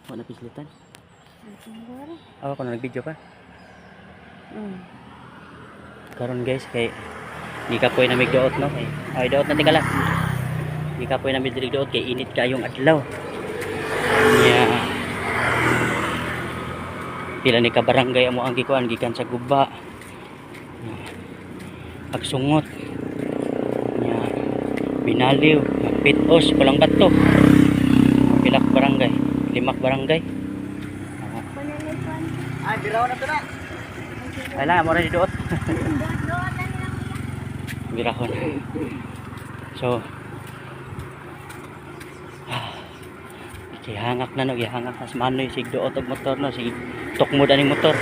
Wala pislitan. Ako na nag-video pa. Karon guys kay di ka poy na migduot no. Ay duot na tingala. Di ka poy na migduot kay init kayong adlaw. Yeah. Pila ni ka barangay amo ang gikuan gikan sa guba. Agsungot. Yeah. Binaliw, Pitos, Pulang Bato. Pilak barangay, Limak barangay. Ay, biraw na to na. Ay lang, mo ra diduot. Birahon. So, ihangak na no, ihangak na sa manoy sig duot og motor no, sig tukmod ani motor.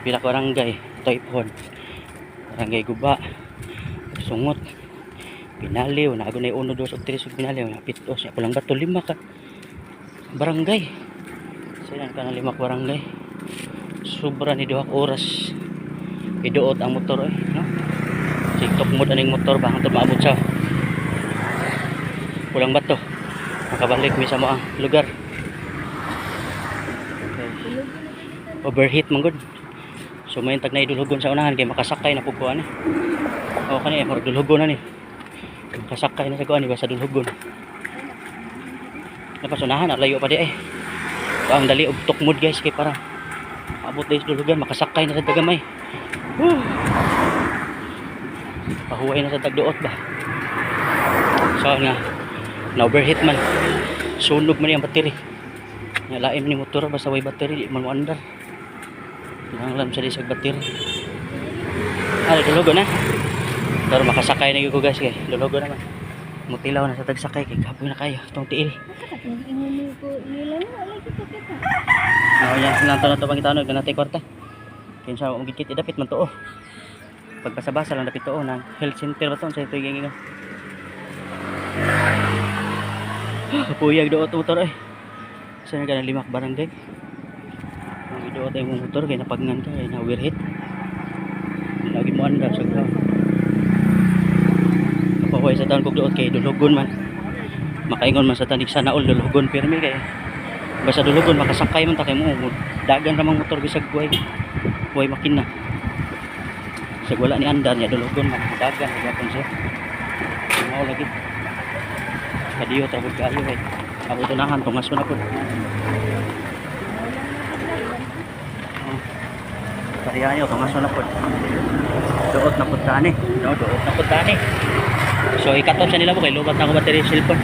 Pilak barangay, Toypon. Barangay Guba. Sungot. Pinaliw, nagunay 1, 2, 3 pinaliw, Pitos, Pulang Bato, Limak barangay. Sinan ka na Limak barangay. Sobra ni 2 oras. Iduot ang motor no. Siktok mo aning motor ba hangtod maabot sa Pulang Bato. Makabalik mi sa mo ang lugar. Okay. Overheat man gud. So may tag na idulhugon sa unahan kay makasakay na pug kuan. O kani mo dulhugon na ni. Makasakay na sa kuan ba sa dulhugon. Napasunahan at layo pa di ay. Ang dali og tukmod guys kay para abot dahil sa dulhugan makasakay na sa tagamay. Pahuway na sa tagduot ba. So nga na overheat man. Sunog man yung battery. Laim ni motor basta way battery di man mo andar. Nanglam sa disag battery. Dulugo na. Pero makasakay na gyud guys kay dulugo naman. Mutilaw na sa tagsakay kay kapoy na kayo tong tiil. Yan lang to pangitanog na natay kwarta. Kinsa mo gikit dapit man tuo. Pagpasabasa lang dapit tuo nang health center ba to sa ito gingan. Puyag doot motor ay. Saan ka na Limak barangay? Ang doot ay mong motor kay napagngan ka kay na overheat. Lagi mo andar sa ground. Kapahuay sa taon kog doot kay dulugon man. Makaingon man sa tanig sana all dulugon pirmi kay basta dulugon makasakay man ta kay mo dagan ra mang motor bisag buhay. Buhay makina. Sa wala ni andar niya dulugon man dagan gyapon siya. Mao lagi. Kadiyo tabog kayo kay ako tunahan tungas na pud. Pariyayo tungas na pud. Duot na pud tani. No, duot na pud tani. So ikatot sa nila mo kay lubat na ko battery cellphone.